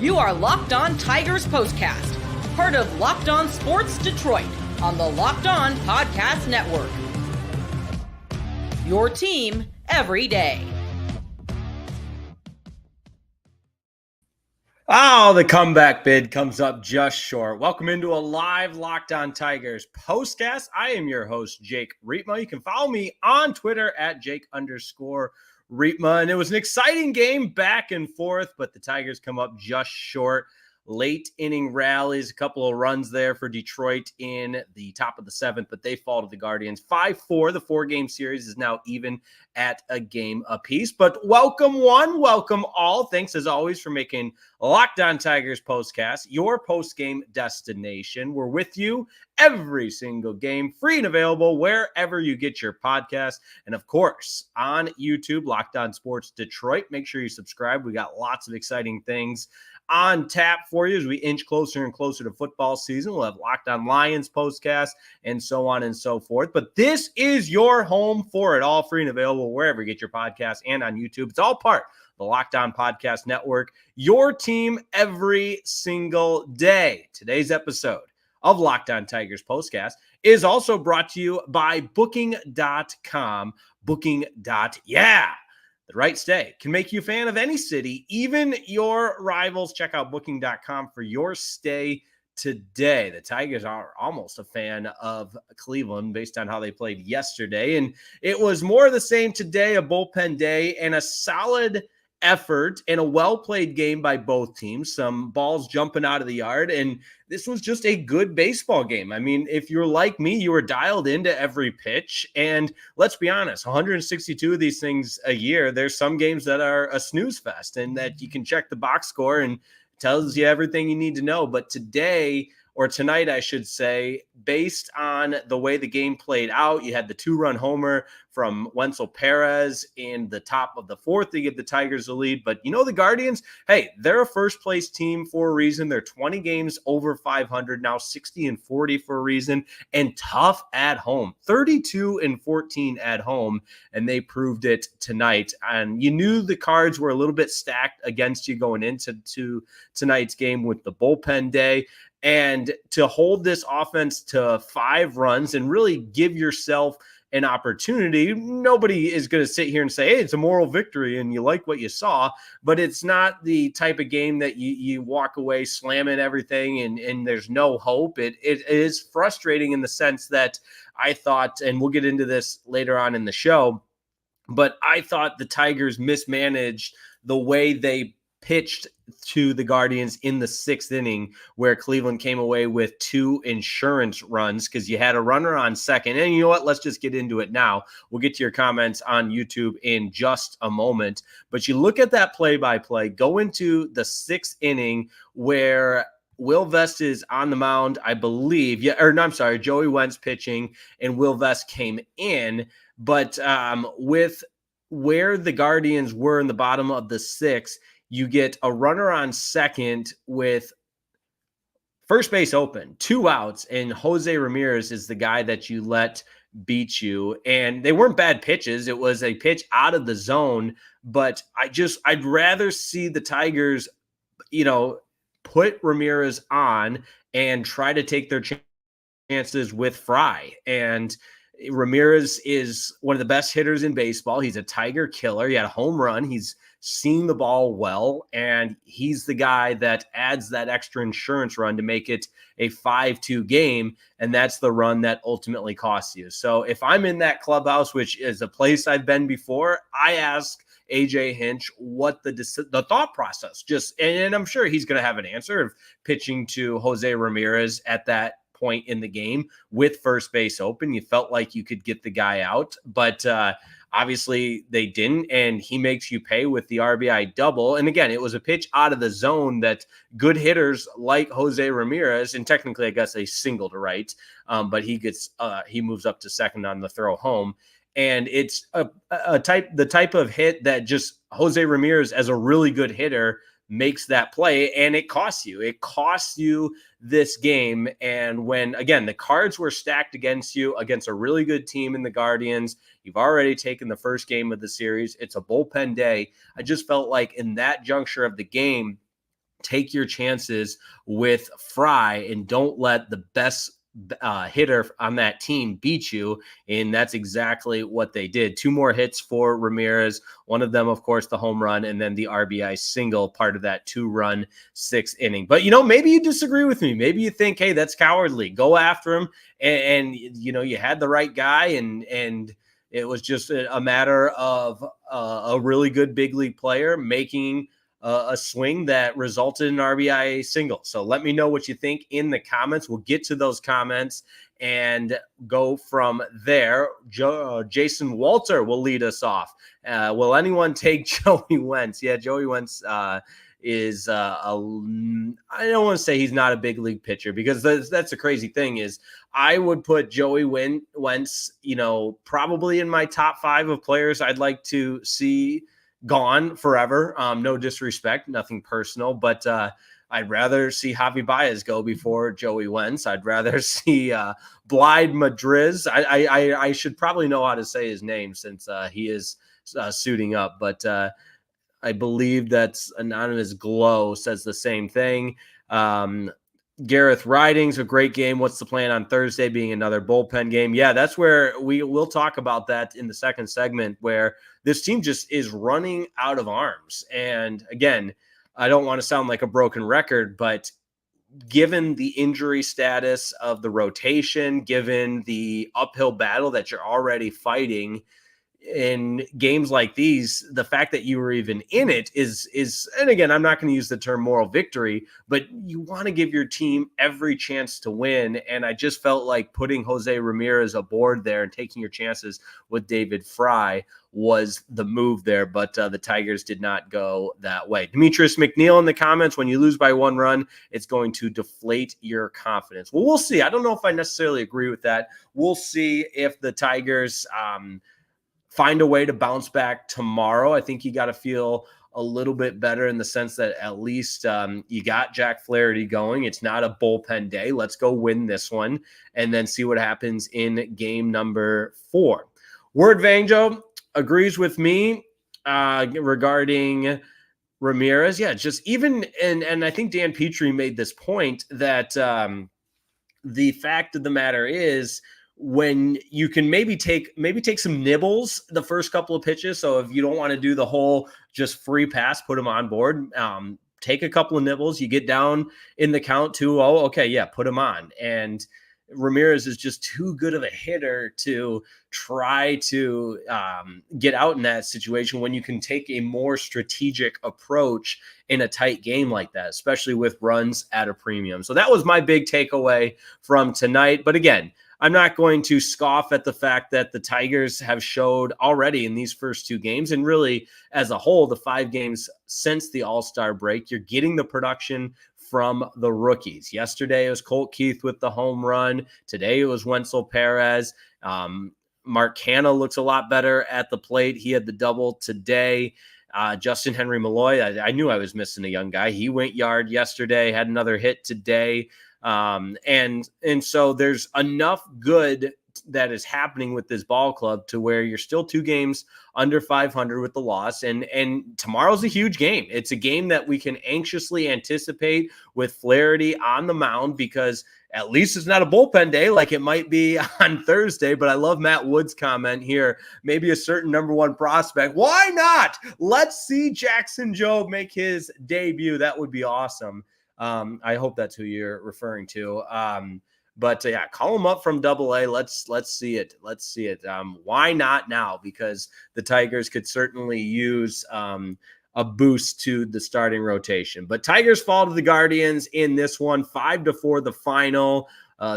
You are Locked On Tigers Postcast, part of Locked On Sports Detroit on the Locked On Podcast Network. Your team every day. Oh, the comeback bid comes up just short. Welcome into a live Locked On Tigers postcast. I am your host, Jake Riepma. You can follow me on Twitter at Jake_Riepma. And it was an exciting game back and forth, but the Tigers come up just short. Late inning rallies, a couple of runs there for Detroit in the top of the seventh, but they fall to the Guardians 5-4. The 4-game series is now even at a game apiece. But welcome one, welcome all. Thanks as always for making Locked On Tigers postcast your post-game destination. We're with you every single game, free and available wherever you get your podcast. And of course, on YouTube, Locked On Sports Detroit. Make sure you subscribe. We got lots of exciting things on tap for you as we inch closer and closer to football season. We'll have Locked On Lions postcast and so on and so forth. But this is your home for it, all free and available wherever you get your podcast and on YouTube. It's all part of the Locked On Podcast Network, your team every single day. Today's episode of Locked On Tigers postcast is also brought to you by Booking.com. Yeah. The right stay can make you a fan of any city, even your rivals. Check out Booking.com for your stay today. The Tigers are almost a fan of Cleveland based on how they played yesterday. And it was more of the same today, a bullpen day and a solid effort and a well-played game by both teams. Some balls jumping out of the yard, and this was just a good baseball game. I mean, if you're like me, you were dialed into every pitch, and let's be honest, 162 of these things a year, there's some games that are a snooze fest and that you can check the box score and tells you everything you need to know. But today, or tonight, I should say, based on the way the game played out, you had the 2-run homer from Wenceel Perez in the top of the fourth to give the Tigers a lead. But you know, the Guardians, hey, they're a first-place team for a reason. They're 20 games over 500, now 60-40 for a reason, and tough at home, 32-14 at home, and they proved it tonight. And you knew the cards were a little bit stacked against you going into tonight's game with the bullpen day. And to hold this offense to 5 runs and really give yourself an opportunity, nobody is going to sit here and say, hey, it's a moral victory and you like what you saw, but it's not the type of game that you walk away slamming everything and there's no hope. It is frustrating in the sense that I thought, and we'll get into this later on in the show, but I thought the Tigers mismanaged the way they pitched to the Guardians in the 6th inning, where Cleveland came away with 2 insurance runs because you had a runner on second. And you know what? Let's just get into it now. We'll get to your comments on YouTube in just a moment. But you look at that play-by-play, go into the 6th inning where Will Vest is on the mound, I believe. Joey Wentz pitching, and Will Vest came in. But with where the Guardians were in the bottom of the 6th, you get a runner on second with first base open, 2 outs, and Jose Ramirez is the guy that you let beat you. And they weren't bad pitches. It was a pitch out of the zone, but I'd rather see the Tigers, put Ramirez on and try to take their chances with Fry. And Ramirez is one of the best hitters in baseball. He's a Tiger killer. He had a home run. He's seen the ball well, and he's the guy that adds that extra insurance run to make it a 5-2 game, and that's the run that ultimately costs you. So if I'm in that clubhouse, which is a place I've been before, I ask AJ Hinch what the thought process, and I'm sure he's going to have an answer of pitching to Jose Ramirez at that point in the game with first base open. You felt like you could get the guy out, but obviously they didn't, and he makes you pay with the RBI double. And again, it was a pitch out of the zone that good hitters like Jose Ramirez, and technically I guess they singled to right, but he moves up to second on the throw home. And it's the type of hit that just Jose Ramirez, as a really good hitter, makes that play, and it costs you. It costs you this game. And when, again, the cards were stacked against you, against a really good team in the Guardians, you've already taken the first game of the series. It's a bullpen day. I just felt like in that juncture of the game, take your chances with Fry and don't let the best hitter on that team beat you. And that's exactly what they did. 2 more hits for Ramirez, one of them, of course, the home run, and then the RBI single, part of that 2-run 6th inning. But, maybe you disagree with me. Maybe you think, hey, that's cowardly. Go after him. And you had the right guy, and it was just a matter of a really good big league player making a swing that resulted in an RBI single. So let me know what you think in the comments. We'll get to those comments and go from there. Jason Walter will lead us off. Will anyone take Joey Wentz? Yeah, Joey Wentz is I don't want to say he's not a big league pitcher, because that's the crazy thing is I would put Joey Wentz, probably in my top 5 of players I'd like to see gone forever. No disrespect, nothing personal, but I'd rather see Javi Baez go before Joey Wentz. I'd rather see Blyde Madriz. I should probably know how to say his name since he is suiting up, but I believe that's Anonymous Glow says the same thing. Gareth Riding's a great game. What's the plan on Thursday, being another bullpen game? Yeah, that's where we'll talk about that in the second segment, where this team just is running out of arms. And again, I don't want to sound like a broken record, but given the injury status of the rotation, given the uphill battle that you're already fighting in games like these, the fact that you were even in it is, and again, I'm not going to use the term moral victory, but you want to give your team every chance to win. And I just felt like putting Jose Ramirez aboard there and taking your chances with David Fry was the move there, but the Tigers did not go that way. Demetrius McNeil in the comments, when you lose by 1 run, it's going to deflate your confidence. Well, we'll see. I don't know if I necessarily agree with that. We'll see if the Tigers, find a way to bounce back tomorrow. I think you got to feel a little bit better in the sense that at least you got Jack Flaherty going. It's not a bullpen day. Let's go win this one and then see what happens in game number 4. Word Vanjo agrees with me regarding Ramirez. Yeah, just even, and I think Dan Petrie made this point that the fact of the matter is, when you can maybe take some nibbles the first couple of pitches. So if you don't want to do the whole just free pass, put them on board, take a couple of nibbles, you get down in the count 2-0. Okay. Yeah. Put them on. And Ramirez is just too good of a hitter to try to get out in that situation when you can take a more strategic approach in a tight game like that, especially with runs at a premium. So that was my big takeaway from tonight. But again, I'm not going to scoff at the fact that the Tigers have showed already in these first 2 games, and really as a whole, the 5 games since the All-Star break, you're getting the production from the rookies. Yesterday it was Colt Keith with the home run. Today it was Wenceel Perez. Mark Canha looks a lot better at the plate. He had the double today. Justin Henry Malloy, I knew I was missing a young guy. He went yard yesterday, had another hit today. And so there's enough good that is happening with this ball club to where you're still 2 games under 500 with the loss. And tomorrow's a huge game. It's a game that we can anxiously anticipate with Flaherty on the mound, because at least it's not a bullpen day like it might be on Thursday. But I love Matt Wood's comment here. Maybe a certain number 1 prospect. Why not? Let's see Jackson Jobe make his debut. That would be awesome. I hope that's who you're referring to. But yeah, call him up from AA. Let's see it. Let's see it. Why not now? Because the Tigers could certainly use a boost to the starting rotation. But Tigers fall to the Guardians in this one, 5-4 the final.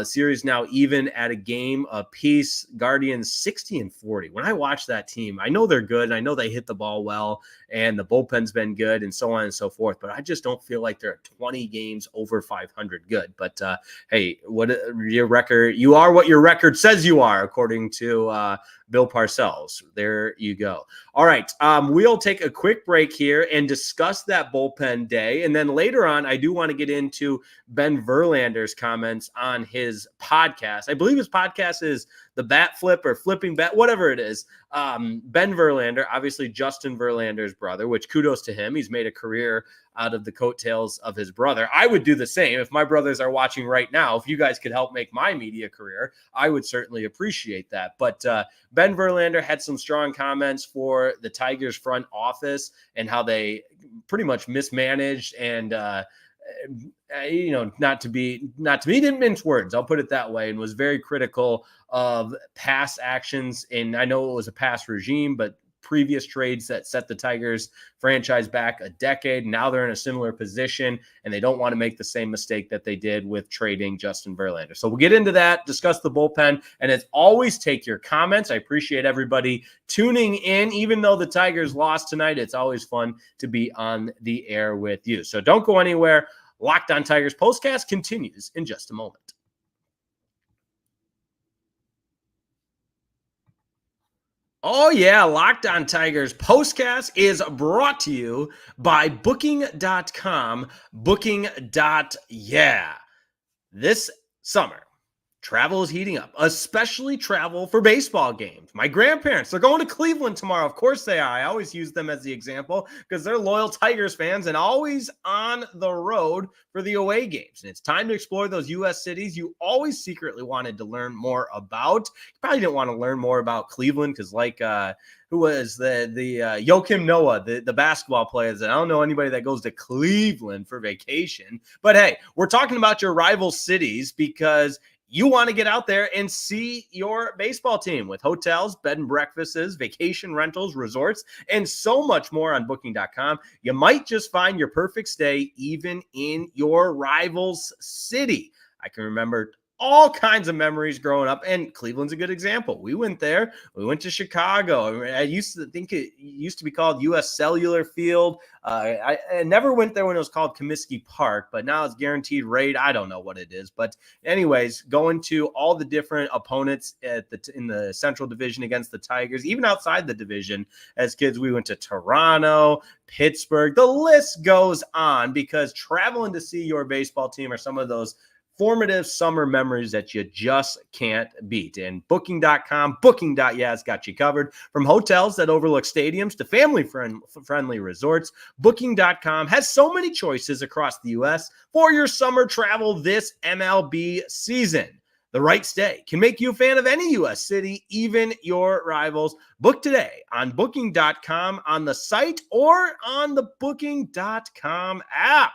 Series now even at a game apiece. Guardians 60-40. When I watch that team, I know they're good. I know they hit the ball well, and the bullpen's been good, and so on and so forth. But I just don't feel like they're 20 games over 500 good. But hey, what your record? You are what your record says you are, according to Bill Parcells. There you go. All right, we'll take a quick break here and discuss that bullpen day, and then later on, I do want to get into Ben Verlander's comments on his podcast. I believe his podcast is The Bat Flip or Flipping Bat, whatever it is. Ben Verlander, obviously Justin Verlander's brother, which kudos to him. He's made a career out of the coattails of his brother. I would do the same if my brothers are watching right now. If you guys could help make my media career, I would certainly appreciate that. But Ben Verlander had some strong comments for the Tigers front office and how they pretty much mismanaged and not to be, didn't mince words, I'll put it that way, and was very critical of past actions. And I know it was a past regime, but previous trades that set the Tigers franchise back a decade. Now they're in a similar position, and they don't want to make the same mistake that they did with trading Justin Verlander. So we'll get into that, discuss the bullpen, and as always, take your comments. I appreciate everybody tuning in. Even though the Tigers lost tonight, it's always fun to be on the air with you. So don't go anywhere. Locked On Tigers postcast continues in just a moment. Oh, yeah. Locked On Tigers postcast is brought to you by Booking.com. Yeah. This summer, travel is heating up, especially travel for baseball games. My grandparents, they're going to Cleveland tomorrow. Of course they are. I always use them as the example because they're loyal Tigers fans and always on the road for the away games. And it's time to explore those U.S. cities you always secretly wanted to learn more about. You probably didn't want to learn more about Cleveland because who was the Joakim Noah, the basketball players. I don't know anybody that goes to Cleveland for vacation. But hey, we're talking about your rival cities because you want to get out there and see your baseball team with hotels, bed and breakfasts, vacation rentals, resorts, and so much more on Booking.com. You might just find your perfect stay even in your rival's city. I can remember all kinds of memories growing up, and Cleveland's a good example. We went there. We went to Chicago. I used to think it used to be called U.S. Cellular Field. I never went there when it was called Comiskey Park, but now it's Guaranteed Rate. I don't know what it is. But anyways, going to all the different opponents in the Central Division against the Tigers, even outside the division. As kids, we went to Toronto, Pittsburgh. The list goes on because traveling to see your baseball team are some of those formative summer memories that you just can't beat. And Booking.com, Booking.yeah has got you covered. From hotels that overlook stadiums to family-friendly resorts, Booking.com has so many choices across the U.S. for your summer travel this MLB season. The right stay can make you a fan of any U.S. city, even your rivals. Book today on Booking.com on the site or on the Booking.com app.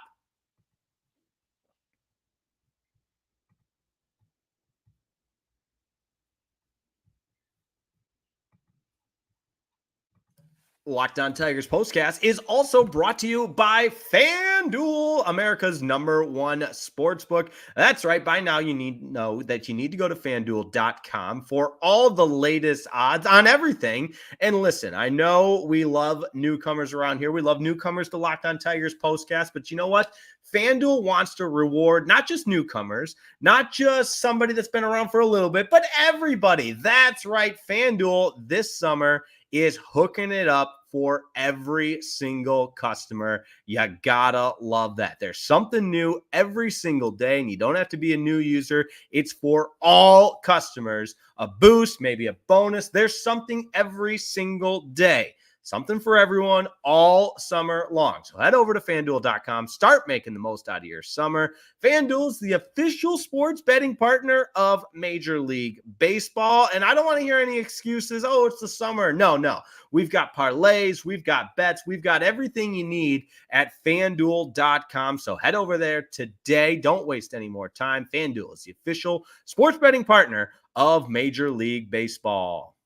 Locked On Tigers postcast is also brought to you by FanDuel, America's #1 sportsbook. That's right. By now, you need to know that you need to go to FanDuel.com for all the latest odds on everything. And listen, I know we love newcomers around here. We love newcomers to Locked On Tigers postcast. But you know what? FanDuel wants to reward not just newcomers, not just somebody that's been around for a little bit, but everybody. That's right. FanDuel this summer is hooking it up for every single customer. You gotta love that. There's something new every single day, and you don't have to be a new user. It's for all customers. A boost, maybe a bonus. There's something every single day. Something for everyone all summer long. So head over to FanDuel.com. Start making the most out of your summer. FanDuel is the official sports betting partner of Major League Baseball. And I don't want to hear any excuses. Oh, it's the summer. No. We've got parlays. We've got bets. We've got everything you need at FanDuel.com. So head over there today. Don't waste any more time. FanDuel is the official sports betting partner of Major League Baseball.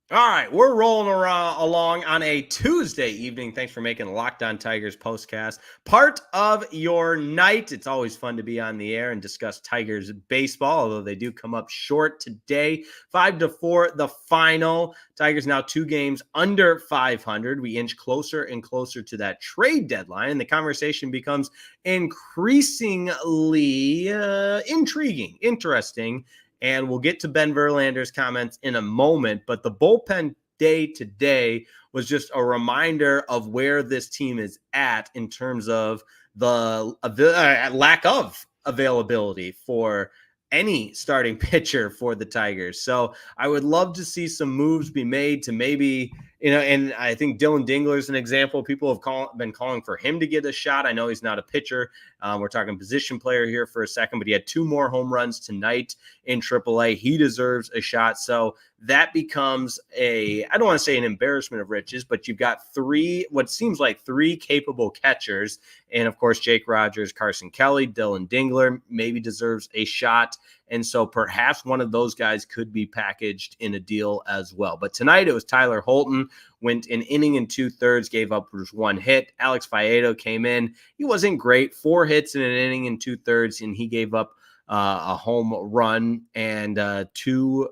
All right, we're rolling along on a Tuesday evening. Thanks for making Locked On Tigers postcast part of your night. It's always fun to be on the air and discuss Tigers baseball, although they do come up short today. 5-4, the final. Tigers now 2 games under 500. We inch closer and closer to that trade deadline, and the conversation becomes increasingly interesting. And we'll get to Ben Verlander's comments in a moment, but the bullpen day today was just a reminder of where this team is at in terms of the lack of availability for any starting pitcher for the Tigers. So I would love to see some moves be made to maybe, and I think Dylan Dingler is an example. People have been calling for him to get a shot. I know he's not a pitcher. We're talking position player here for a second, but he had 2 more home runs tonight in AAA. He deserves a shot. So that becomes I don't want to say an embarrassment of riches, but you've got what seems like 3 capable catchers. And of course, Jake Rogers, Carson Kelly, Dylan Dingler maybe deserves a shot. And so perhaps one of those guys could be packaged in a deal as well. But tonight it was Tyler Holton, went an inning and 2/3, gave up just 1 hit. Alex Faedo came in. He wasn't great, 4 hits in an inning and 2/3, and he gave up a home run and 2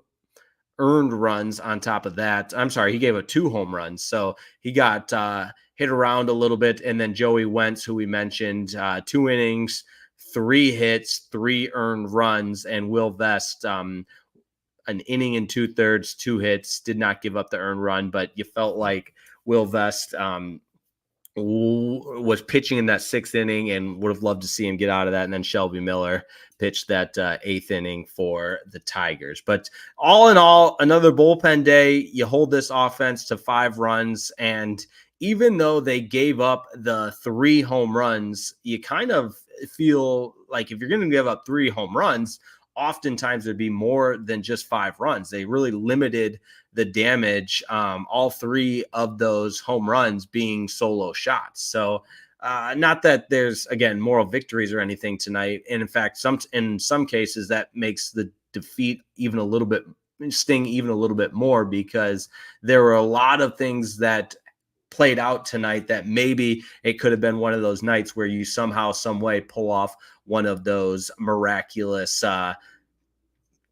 earned runs on top of that. I'm sorry, he gave up 2 home runs. So he got hit around a little bit. And then Joey Wentz, who we mentioned, 2 innings, 3 hits, 3 earned runs, and Will Vest, an inning and 2/3, 2 hits, did not give up the earned run, but you felt like Will Vest was pitching in that 6th inning and would have loved to see him get out of that. And then Shelby Miller pitched that 8th inning for the Tigers. But all in all, another bullpen day. You hold this offense to 5 runs, and even though they gave up the 3 home runs, you kind of feel like if you're going to give up 3 home runs, oftentimes there'd be more than just 5 runs. They really limited the damage, all 3 of those home runs being solo shots. So not that there's, again, moral victories or anything tonight. And in fact, in some cases that makes the defeat sting even a little bit more, because there were a lot of things that played out tonight that maybe it could have been one of those nights where you somehow, some way pull off one of those miraculous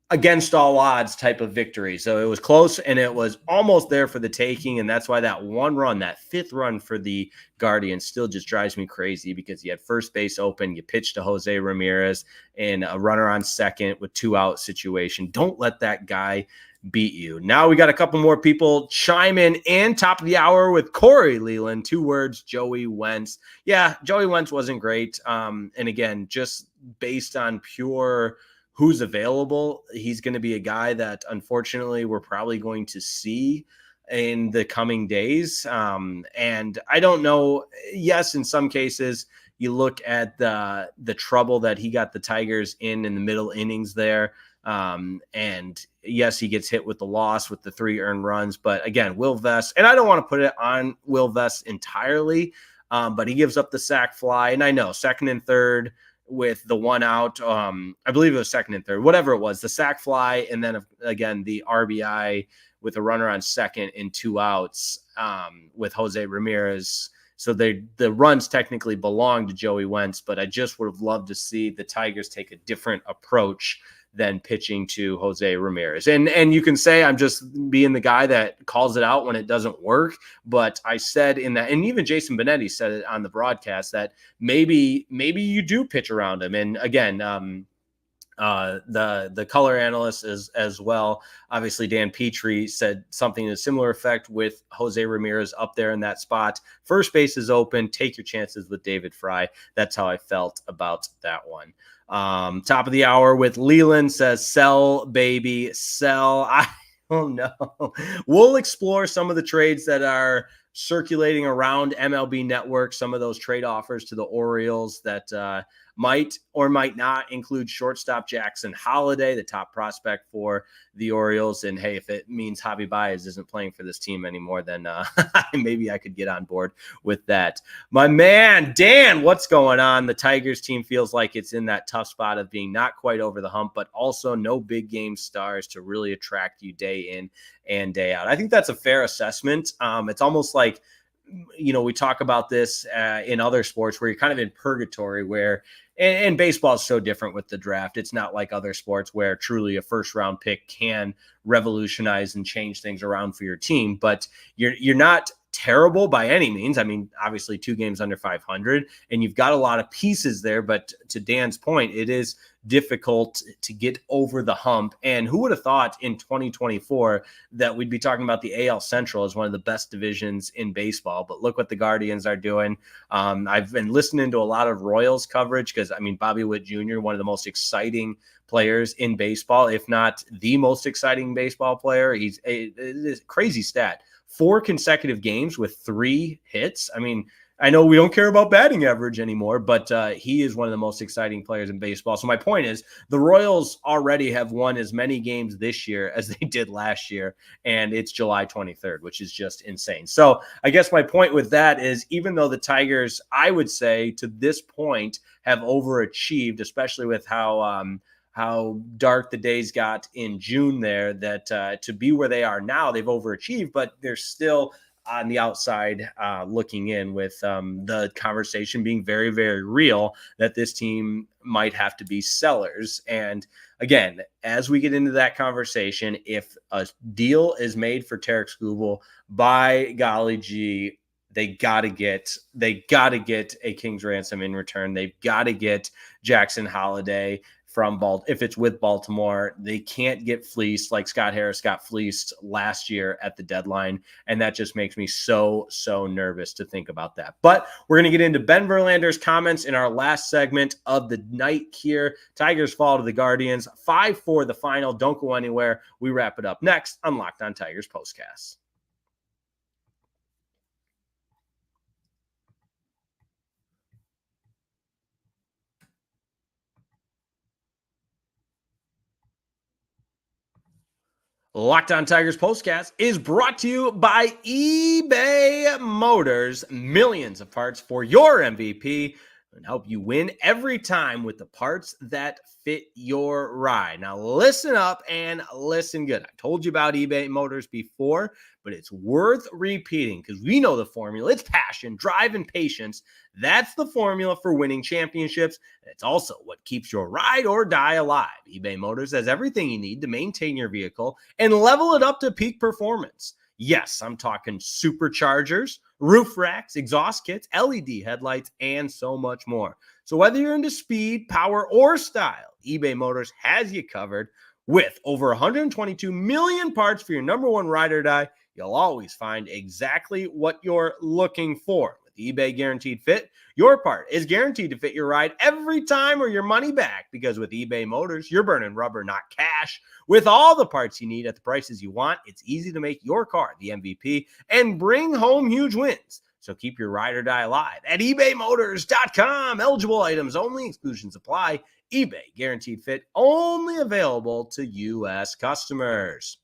against all odds type of victory. So it was close and it was almost there for the taking. And that's why that 1 run, that 5th run for the Guardians still just drives me crazy, because you had first base open, you pitched to Jose Ramirez and a runner on second with 2 out situation. Don't let that guy beat you. Now we got a couple more people chime in, and top of the hour with Corey Leland. 2 words, Joey Wentz. Yeah, Joey Wentz wasn't great. And again, just based on pure who's available, he's going to be a guy that unfortunately we're probably going to see in the coming days. And I don't know. Yes, in some cases, you look at the trouble that he got the Tigers in the middle innings there. And yes, he gets hit with the loss with the 3 earned runs. But again, Will Vest, and I don't want to put it on Will Vest entirely, but he gives up the sac fly. And I know 2nd and 3rd with the 1 out. I believe it was 2nd and 3rd, whatever it was, the sac fly. And then again, the RBI with a runner on 2nd and 2 outs with Jose Ramirez. So the runs technically belong to Joey Wentz, but I just would have loved to see the Tigers take a different approach than pitching to Jose Ramirez. And you can say I'm just being the guy that calls it out when it doesn't work. But I said in that, and even Jason Benetti said it on the broadcast, that maybe you do pitch around him. And again, the color analyst as well. Obviously, Dan Petrie said something to a similar effect with Jose Ramirez up there in that spot. First base is open. Take your chances with David Fry. That's how I felt about that one. Top of the hour with Leland says, sell, baby, sell. I don't know. We'll explore some of the trades that are circulating around MLB Network, some of those trade offers to the Orioles that might or might not include shortstop Jackson Holliday, the top prospect for the Orioles. And hey, if it means Javi Baez isn't playing for this team anymore, then maybe I could get on board with that. My man, Dan, what's going on? The Tigers team feels like it's in that tough spot of being not quite over the hump, but also no big game stars to really attract you day in and day out. I think that's a fair assessment. It's almost like, we talk about this in other sports where you're kind of in purgatory where, and baseball is so different with the draft. It's not like other sports where truly a first round pick can revolutionize and change things around for your team, but you're not terrible by any means. I mean, obviously 2 games under 500 and you've got a lot of pieces there, but to Dan's point, it is difficult to get over the hump. And who would have thought in 2024 that we'd be talking about the AL Central as one of the best divisions in baseball? But look what the Guardians are doing. I've been listening to a lot of Royals coverage because, I mean, Bobby Witt Jr., one of the most exciting players in baseball, if not the most exciting baseball player. He's a crazy stat. 4 consecutive games with 3 hits. I mean, I know we don't care about batting average anymore, but he is one of the most exciting players in baseball. So my point is the Royals already have won as many games this year as they did last year, and it's July 23rd, which is just insane. So I guess my point with that is even though the Tigers, I would say to this point, have overachieved, especially with how dark the days got in June there, that to be where they are now, they've overachieved, but they're still on the outside looking in with the conversation being very, very real that this team might have to be sellers. And again, as we get into that conversation, if a deal is made for Tarek Skubal, by golly gee, they got to get a King's ransom in return. They've got to get Jackson Holliday from if it's with Baltimore. They can't get fleeced like Scott Harris got fleeced last year at the deadline. And that just makes me so nervous to think about that. But we're going to get into Ben Verlander's comments in our last segment of the night here. Tigers fall to the Guardians 5-4 the final. Don't go anywhere. We wrap it up next on Locked On Tigers Postcast. Locked On Tigers Postcast is brought to you by eBay Motors. Millions of parts for your MVP and help you win every time with the parts that fit your ride. Now listen up and listen good. I told you about eBay Motors before, but it's worth repeating because we know the formula. It's passion, drive, and patience. That's the formula for winning championships. And it's also what keeps your ride or die alive. eBay Motors has everything you need to maintain your vehicle and level it up to peak performance. Yes, I'm talking superchargers, roof racks, exhaust kits, LED headlights, and so much more. So whether you're into speed, power, or style, eBay Motors has you covered. With over 122 million parts for your number one ride or die, you'll always find exactly what you're looking for. With eBay Guaranteed Fit, your part is guaranteed to fit your ride every time or your money back. Because with eBay Motors, you're burning rubber, not cash. With all the parts you need at the prices you want, it's easy to make your car the MVP and bring home huge wins. So keep your ride or die alive at ebaymotors.com. Eligible items only. Exclusions apply. eBay Guaranteed Fit only available to U.S. customers.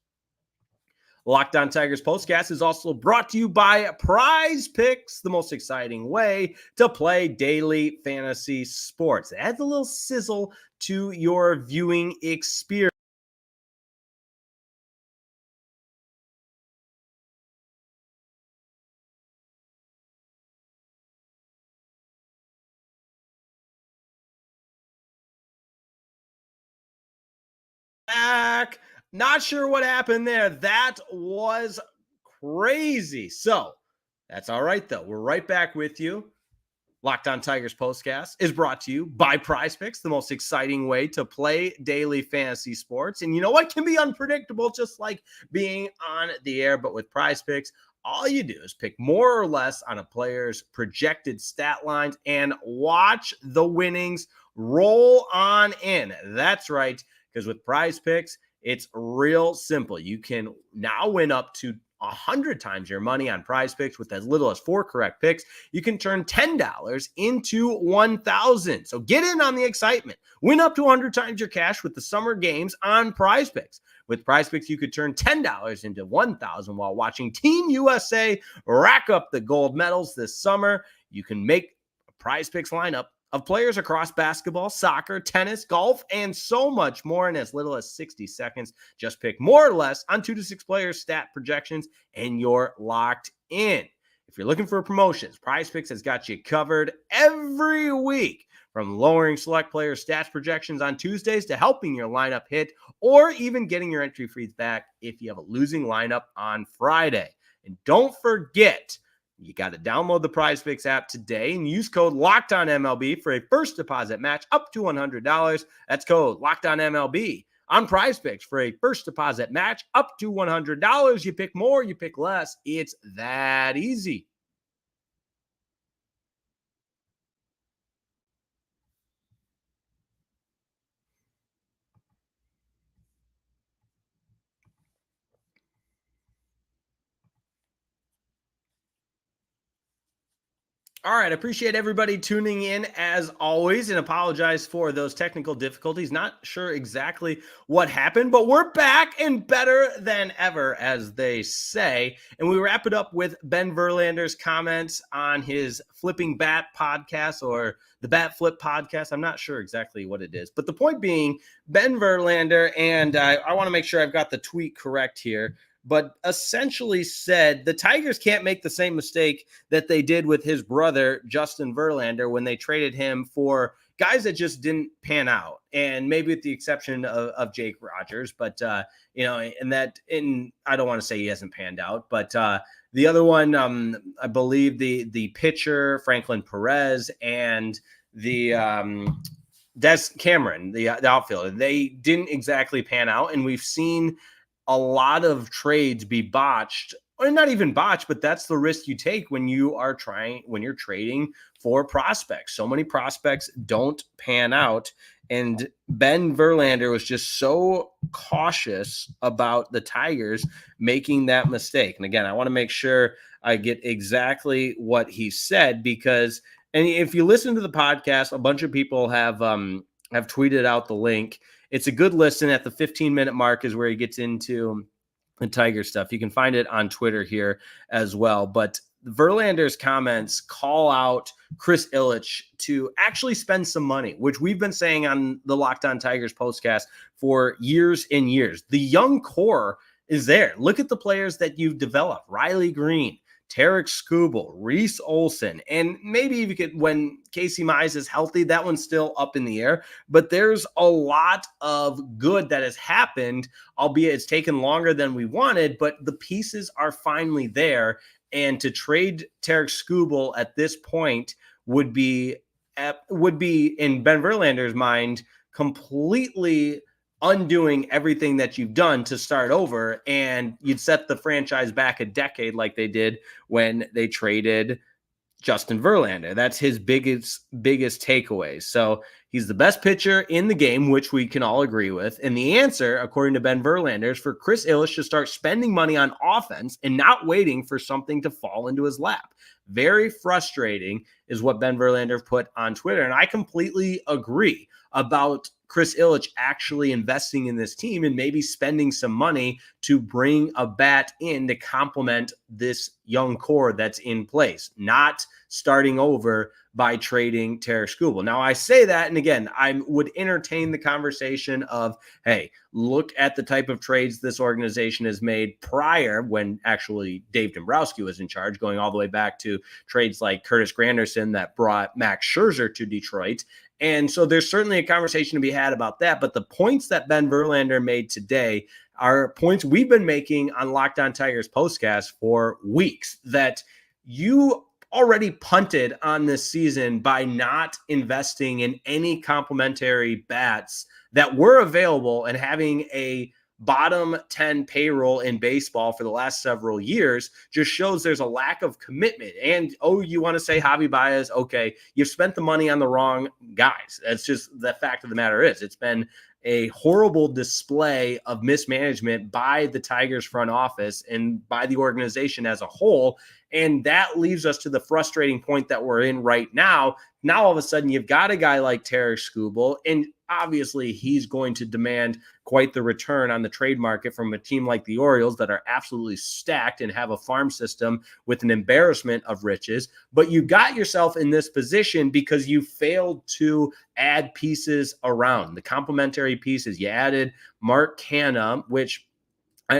Locked On Tigers Postcast is also brought to you by Prize Picks, the most exciting way to play daily fantasy sports. It adds a little sizzle to your viewing experience. Back. Not sure what happened there. That was crazy. So that's all right, though. We're right back with you. Locked On Tigers Postcast is brought to you by Prize Picks, the most exciting way to play daily fantasy sports. And you know what? Can be unpredictable, just like being on the air. But with Prize Picks, all you do is pick more or less on a player's projected stat lines and watch the winnings roll on in. That's right, because with Prize Picks, it's real simple. You can now win up to 100 times your money on Prize Picks with as little as 4 correct picks. You can turn $10 into $1,000. So get in on the excitement. Win up to 100 times your cash with the summer games on Prize Picks. With Prize Picks, you could turn $10 into $1,000 while watching Team USA rack up the gold medals this summer. You can make a Prize Picks lineup of players across basketball, soccer, tennis, golf, and so much more in as little as 60 seconds. Just pick more or less on 2 to 6 players' stat projections, and you're locked in. If you're looking for promotions, Prize Picks has got you covered every week, from lowering select players' stats projections on Tuesdays to helping your lineup hit, or even getting your entry fees back if you have a losing lineup on Friday. And don't forget, You got to download the PrizePicks app today and use code LOCKEDONMLB for a first deposit match up to $100. That's code LOCKEDONMLB on PrizePicks for a first deposit match up to $100. You pick more, you pick less. It's that easy. All right. I appreciate everybody tuning in as always and apologize for those technical difficulties. Not sure exactly what happened, but we're back and better than ever, as they say. And we wrap it up with Ben Verlander's comments on his Flipping Bat podcast or the Bat Flip podcast. I'm not sure exactly what it is, but the point being, Ben Verlander, and I want to make sure I've got the tweet correct here, but essentially said the Tigers can't make the same mistake that they did with his brother, Justin Verlander, when they traded him for guys that just didn't pan out. And maybe with the exception of Jake Rogers, but, I don't want to say he hasn't panned out, but the other one, I believe the pitcher, Franklin Perez, and the Des Cameron, the outfielder, they didn't exactly pan out. And we've seen a lot of trades be botched, or not even botched, but that's the risk you take when you're trading for prospects. So many prospects don't pan out. And Ben Verlander was just so cautious about the Tigers making that mistake. And again, I want to make sure I get exactly what he said, because, and if you listen to the podcast, a bunch of people have tweeted out the link. It's a good listen. At the 15-minute mark is where he gets into the Tiger stuff. You can find it on Twitter here as well. But Verlander's comments call out Chris Ilitch to actually spend some money, which we've been saying on the Locked On Tigers postcast for years and years. The young core is there. Look at the players that you've developed. Riley Green, Tarek Skubal, Reese Olson, and maybe you could, when Casey Mize is healthy, that one's still up in the air. But there's a lot of good that has happened, albeit it's taken longer than we wanted, but the pieces are finally there. And to trade Tarek Skubal at this point would be in Ben Verlander's mind completely undoing everything that you've done to start over, and you'd set the franchise back a decade like they did when they traded Justin Verlander. That's his biggest takeaway. So he's the best pitcher in the game, which we can all agree with. And the answer, according to Ben Verlander, is for Chris Ilitch to start spending money on offense and not waiting for something to fall into his lap. Very frustrating is what Ben Verlander put on Twitter. And I completely agree about Chris Ilitch actually investing in this team and maybe spending some money to bring a bat in to complement this young core that's in place, not starting over by trading Tarek Skubal. Now, I say that, and again, I would entertain the conversation of, hey, look at the type of trades this organization has made prior, when actually Dave Dombrowski was in charge, going all the way back to trades like Curtis Granderson that brought Max Scherzer to Detroit. And so there's certainly a conversation to be had about that. But the points that Ben Verlander made today are points we've been making on Locked On Tigers postcast for weeks, that you already punted on this season by not investing in any complementary bats that were available and having a bottom 10 payroll in baseball for the last several years just shows there's a lack of commitment. And, you want to say Javi Baez, okay, you've spent the money on the wrong guys. That's just the fact of the matter is. It's been a horrible display of mismanagement by the Tigers front office and by the organization as a whole. And that leaves us to the frustrating point that we're in right now. Now, all of a sudden, you've got a guy like Tarek Skubal, and obviously he's going to demand quite the return on the trade market from a team like the Orioles that are absolutely stacked and have a farm system with an embarrassment of riches. But you got yourself in this position because you failed to add pieces around the complementary pieces. You added Mark Canha, which,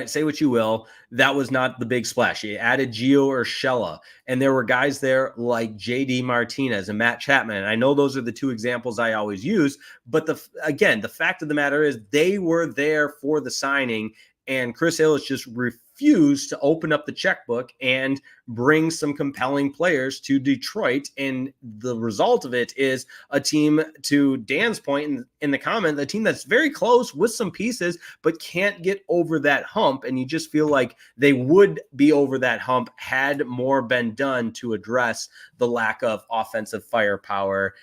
say what you will, that was not the big splash. You added Gio Urshela, and there were guys there like J.D. Martinez and Matt Chapman. And I know those are the two examples I always use, but the fact of the matter is they were there for the signing, and Chris Ilitch just refused to open up the checkbook and bring some compelling players to Detroit. And the result of it is a team, to Dan's point in the comment, the team that's very close with some pieces, but can't get over that hump. And you just feel like they would be over that hump had more been done to address the lack of offensive firepower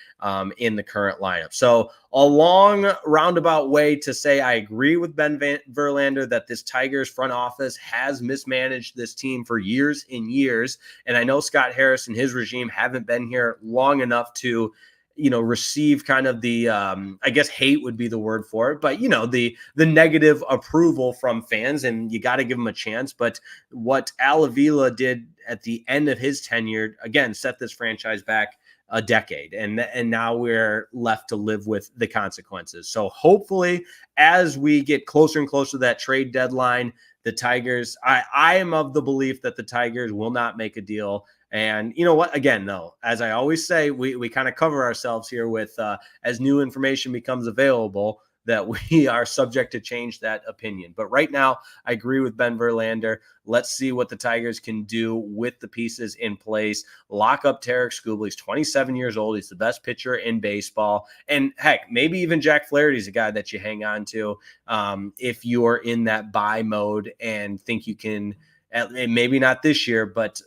in the current lineup. So a long roundabout way to say I agree with Ben Verlander that this Tigers front office has mismanaged this team for years and years. And I know Scott Harris and his regime haven't been here long enough to, receive kind of the, I guess hate would be the word for it, but the negative approval from fans, and you got to give them a chance. But what Al Avila did at the end of his tenure, again, set this franchise back a decade, and now we're left to live with the consequences. So hopefully, as we get closer and closer to that trade deadline, the Tigers, I am of the belief that the Tigers will not make a deal. And you know what? Again, though, as I always say, we kind of cover ourselves here with as new information becomes available, that we are subject to change that opinion. But right now, I agree with Ben Verlander. Let's see what the Tigers can do with the pieces in place. Lock up Tarek Skubal. He's 27 years old. He's the best pitcher in baseball. And heck, maybe even Jack Flaherty's a guy that you hang on to if you're in that buy mode and think you can, maybe not this year, but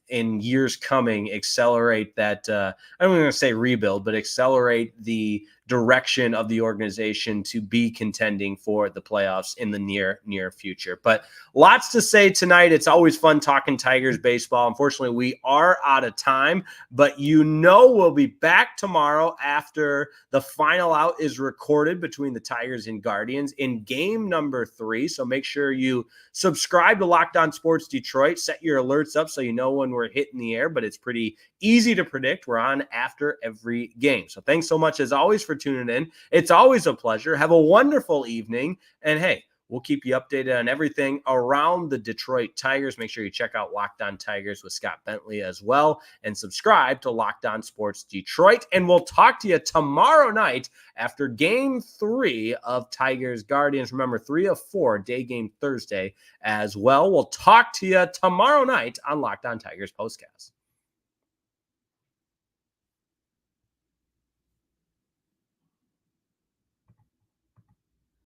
in years coming, accelerate that, I don't want to say rebuild, but accelerate the direction of the organization to be contending for the playoffs in the near future. But lots to say tonight. It's always fun talking Tigers baseball. Unfortunately, we are out of time, but we'll be back tomorrow after the final out is recorded between the Tigers and Guardians in game number 3. So make sure you subscribe to Locked On Sports Detroit. Set your alerts up so you know when we're hitting the air, but it's pretty easy to predict. We're on after every game. So thanks so much as always for tuning in. It's always a pleasure. Have a wonderful evening. And hey, we'll keep you updated on everything around the Detroit Tigers. Make sure you check out Locked On Tigers with Scott Bentley as well, and subscribe to Locked On Sports Detroit. And we'll talk to you tomorrow night after game 3 of Tigers Guardians. Remember, 3 of 4 day game Thursday as well. We'll talk to you tomorrow night on Locked On Tigers Postcast.